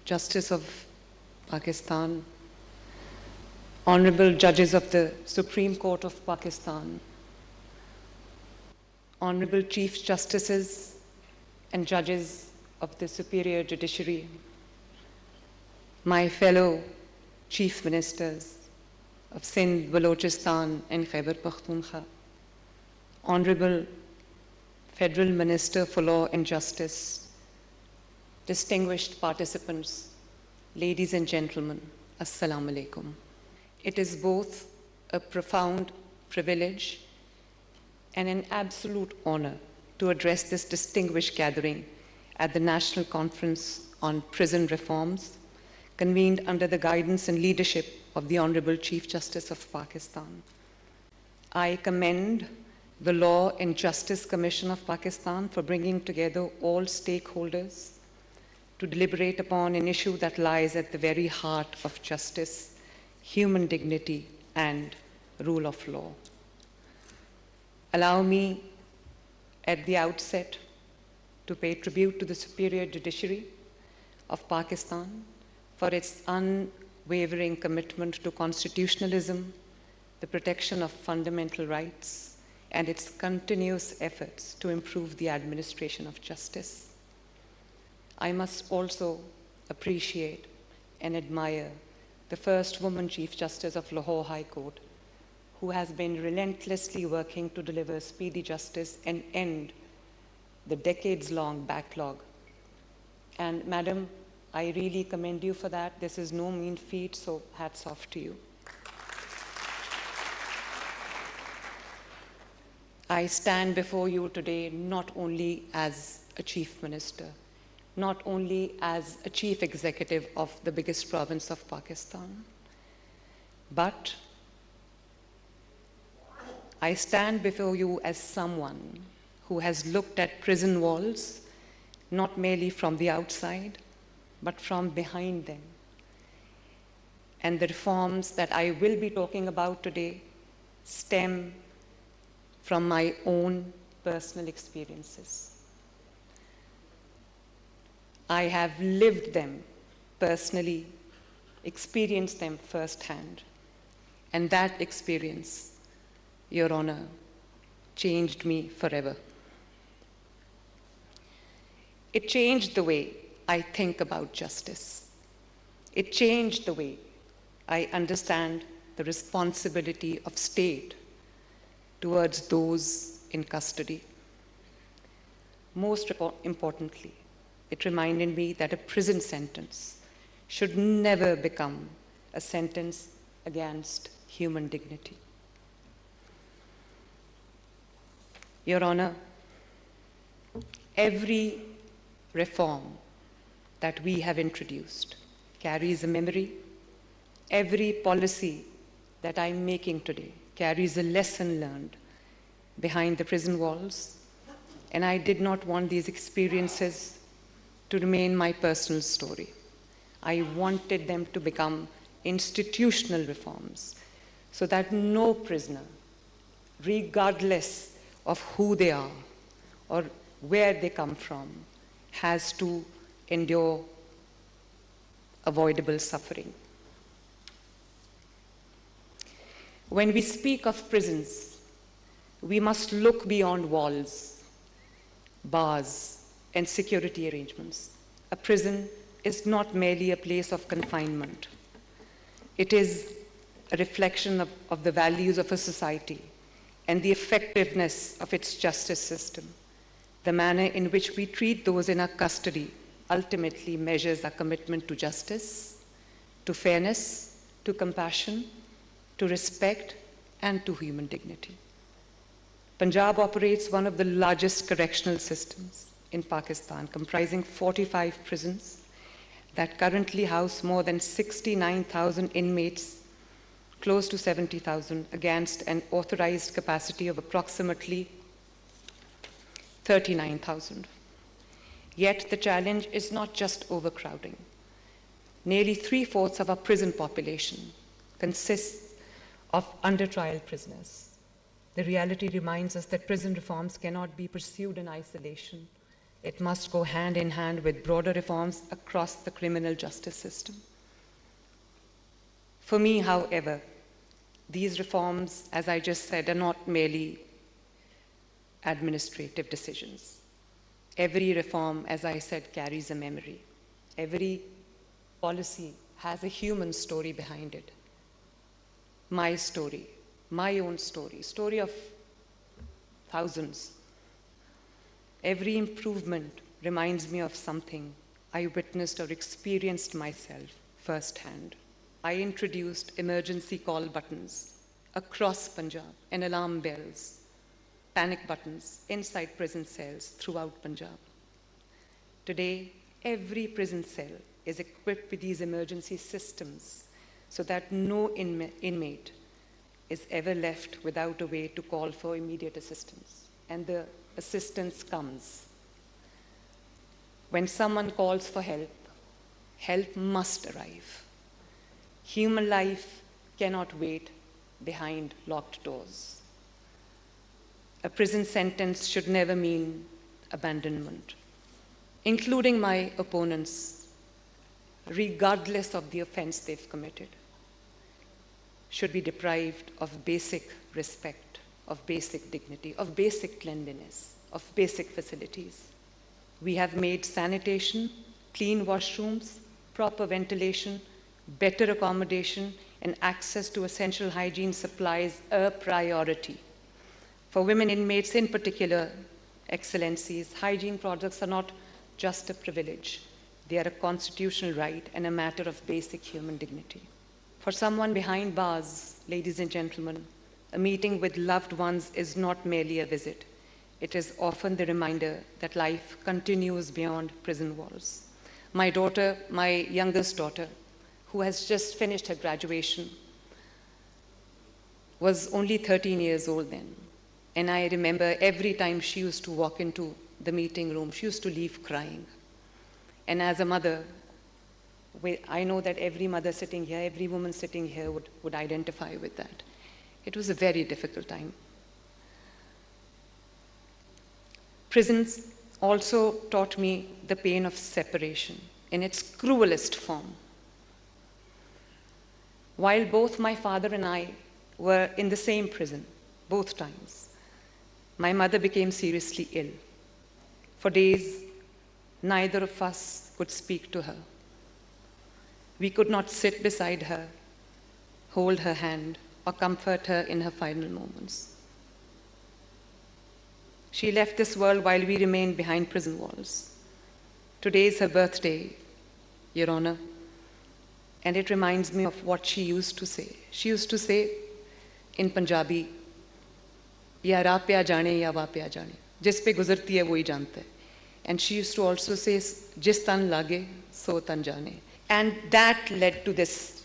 Justice of Pakistan, Honorable Judges of the Supreme Court of Pakistan, Honorable Chief Justices and Judges of the Superior Judiciary, my fellow Chief Ministers of Sindh, Balochistan and Khyber Pakhtunkhwa, Honorable Federal Minister for Law and Justice, distinguished participants, ladies and gentlemen, Assalamu alaikum. It is both a profound privilege and an absolute honor to address this distinguished gathering at the National Conference on Prison Reforms, convened under the guidance and leadership of the Honorable Chief Justice of Pakistan. I commend the Law and Justice Commission of Pakistan for bringing together all stakeholders to deliberate upon an issue that lies at the very heart of justice, human dignity, and rule of law. Allow me at the outset to pay tribute to the Superior Judiciary of Pakistan for its unwavering commitment to constitutionalism, the protection of fundamental rights, and its continuous efforts to improve the administration of justice. I must also appreciate and admire the first woman Chief Justice of Lahore High Court, who has been relentlessly working to deliver speedy justice and end the decades-long backlog. And Madam, I really commend you for that. This is no mean feat, so hats off to you. I stand before you today not only as a Chief Minister, not only as a Chief Executive of the biggest province of Pakistan, but I stand before you as someone who has looked at prison walls not merely from the outside, but from behind them. And the reforms that I will be talking about today stem from my own personal experiences. I have lived them personally, experienced them firsthand, and that experience, Your Honor, changed me forever. It changed the way I think about justice. It changed the way I understand the responsibility of state towards those in custody. Most importantly, it reminded me that a prison sentence should never become a sentence against human dignity. Your Honor, every reform that we have introduced carries a memory. Every policy that I'm making today carries a lesson learned behind the prison walls, and I did not want these experiences to remain my personal story. I wanted them to become institutional reforms so that no prisoner, regardless of who they are or where they come from, has to endure avoidable suffering. When we speak of prisons, we must look beyond walls, bars, and security arrangements. A prison is not merely a place of confinement. It is a reflection of the values of a society and the effectiveness of its justice system. The manner in which we treat those in our custody ultimately measures our commitment to justice, to fairness, to compassion, to respect, and to human dignity. Punjab operates one of the largest correctional systems in Pakistan, comprising 45 prisons that currently house more than 69,000 inmates, close to 70,000, against an authorized capacity of approximately 39,000. Yet the challenge is not just overcrowding. Nearly 3/4 of our prison population consists of under-trial prisoners. The reality reminds us that prison reforms cannot be pursued in isolation. It must go hand in hand with broader reforms across the criminal justice system. For me, however, these reforms, as I just said, are not merely administrative decisions. Every reform, as I said, carries a memory. Every policy has a human story behind it. My story, my own story, story of thousands. Every improvement reminds me of something I witnessed or experienced myself firsthand. I introduced emergency call buttons across Punjab and alarm bells, panic buttons inside prison cells throughout Punjab. Today, every prison cell is equipped with these emergency systems so that no inmate is ever left without a way to call for immediate assistance. And the assistance comes. When someone calls for help, help must arrive. Human life cannot wait behind locked doors. A prison sentence should never mean abandonment, including my opponents, regardless of the offense they've committed, should be deprived of basic respect, of basic dignity, of basic cleanliness, of basic facilities. We have made sanitation, clean washrooms, proper ventilation, better accommodation, and access to essential hygiene supplies a priority. For women inmates in particular, excellencies, hygiene products are not just a privilege. They are a constitutional right and a matter of basic human dignity. For someone behind bars, ladies and gentlemen, a meeting with loved ones is not merely a visit. It is often the reminder that life continues beyond prison walls. My daughter, my youngest daughter, who has just finished her graduation, was only 13 years old then. And I remember every time she used to walk into the meeting room, she used to leave crying. And as a mother, I know that every mother sitting here, every woman sitting here would identify with that. It was a very difficult time. Prisons also taught me the pain of separation in its cruelest form. While both my father and I were in the same prison, both times, my mother became seriously ill. For days, neither of us could speak to her. We could not sit beside her, hold her hand, or comfort her in her final moments. She left this world while we remained behind prison walls. Today is her birthday, Your Honor, and it reminds me of what she used to say. She used to say in Punjabi, "Ya raah pe aa jaane, ya wah pe aa jaane." Jis pe guzarti hai, wohi janta hai. And she used to also say, "Jis tan lage, so tan jaane." And that led to this,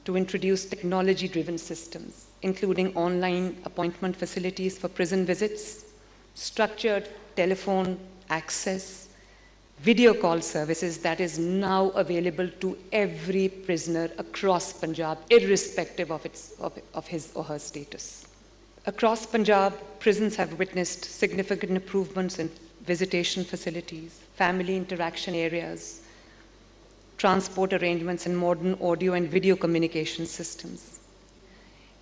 to introduce technology-driven systems, including online appointment facilities for prison visits, structured telephone access, video call services that is now available to every prisoner across Punjab, irrespective of his or her status. Across Punjab, prisons have witnessed significant improvements in visitation facilities, family interaction areas, transport arrangements, and modern audio and video communication systems.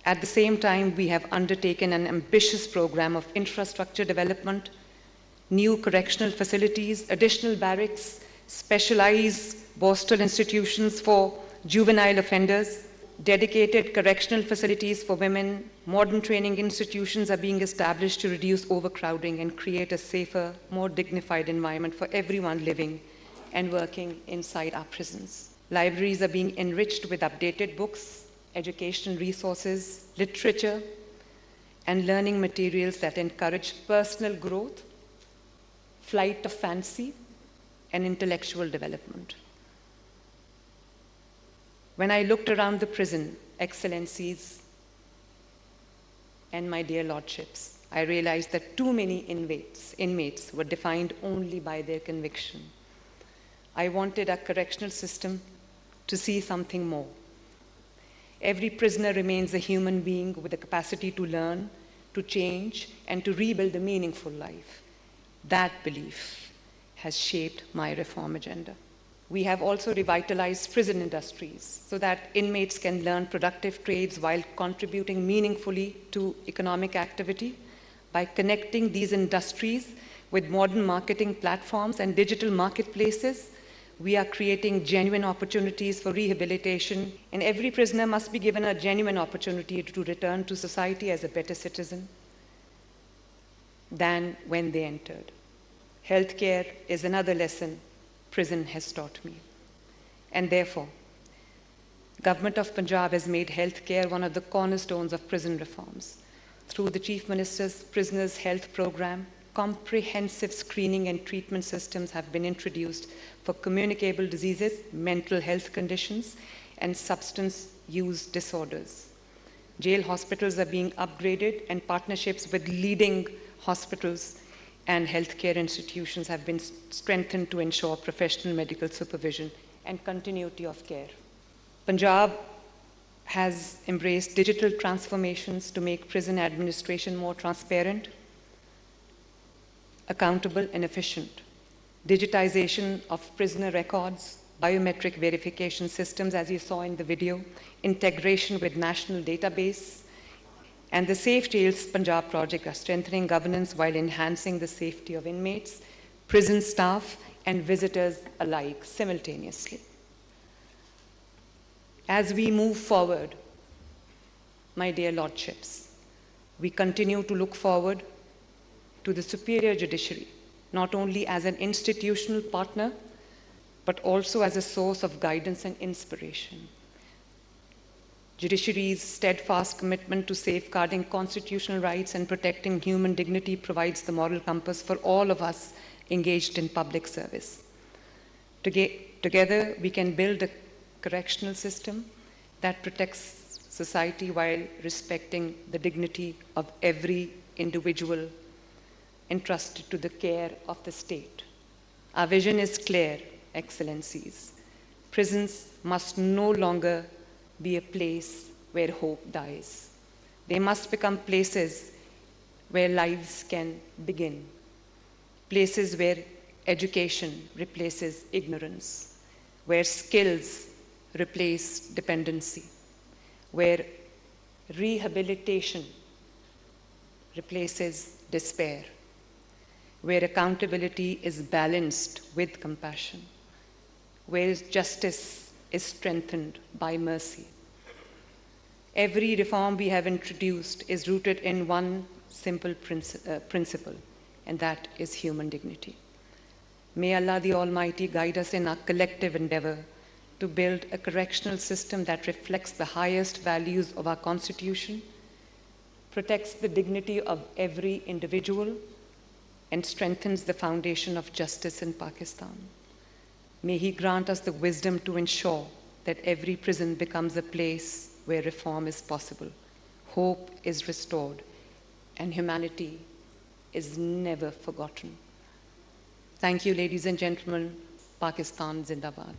At the same time, we have undertaken an ambitious program of infrastructure development, new correctional facilities, additional barracks, specialized Borstal institutions for juvenile offenders, dedicated correctional facilities for women, modern training institutions are being established to reduce overcrowding and create a safer, more dignified environment for everyone living and working inside our prisons. Libraries are being enriched with updated books, educational resources, literature, and learning materials that encourage personal growth, flight of fancy, and intellectual development. When I looked around the prison, excellencies, and my dear lordships, I realized that too many inmates were defined only by their conviction. I wanted our correctional system to see something more. Every prisoner remains a human being with the capacity to learn, to change, and to rebuild a meaningful life. That belief has shaped my reform agenda. We have also revitalized prison industries so that inmates can learn productive trades while contributing meaningfully to economic activity. By connecting these industries with modern marketing platforms and digital marketplaces, we are creating genuine opportunities for rehabilitation, and every prisoner must be given a genuine opportunity to return to society as a better citizen than when they entered. Healthcare is another lesson prison has taught me. And therefore, Government of Punjab has made healthcare one of the cornerstones of prison reforms. Through the Chief Minister's Prisoners' Health Program, comprehensive screening and treatment systems have been introduced for communicable diseases, mental health conditions, and substance use disorders. Jail hospitals are being upgraded, and partnerships with leading hospitals and healthcare institutions have been strengthened to ensure professional medical supervision and continuity of care. Punjab has embraced digital transformations to make prison administration more transparent, accountable, and efficient. Digitization of prisoner records, biometric verification systems, as you saw in the video, integration with national database, and the Safe Jails Punjab project are strengthening governance while enhancing the safety of inmates, prison staff, and visitors alike simultaneously. As we move forward, my dear lordships, we continue to look forward to the superior judiciary, not only as an institutional partner, but also as a source of guidance and inspiration. Judiciary's steadfast commitment to safeguarding constitutional rights and protecting human dignity provides the moral compass for all of us engaged in public service. Together, we can build a correctional system that protects society while respecting the dignity of every individual entrusted to the care of the state. Our vision is clear, Excellencies. Prisons must no longer be a place where hope dies. They must become places where lives can begin, places where education replaces ignorance, where skills replace dependency, where rehabilitation replaces despair, where accountability is balanced with compassion, where justice is strengthened by mercy. Every reform we have introduced is rooted in one simple principle, and that is human dignity. May Allah the Almighty guide us in our collective endeavor to build a correctional system that reflects the highest values of our Constitution, protects the dignity of every individual, and strengthens the foundation of justice in Pakistan. May He grant us the wisdom to ensure that every prison becomes a place where reform is possible, hope is restored, and humanity is never forgotten. Thank you, ladies and gentlemen. Pakistan Zindabad.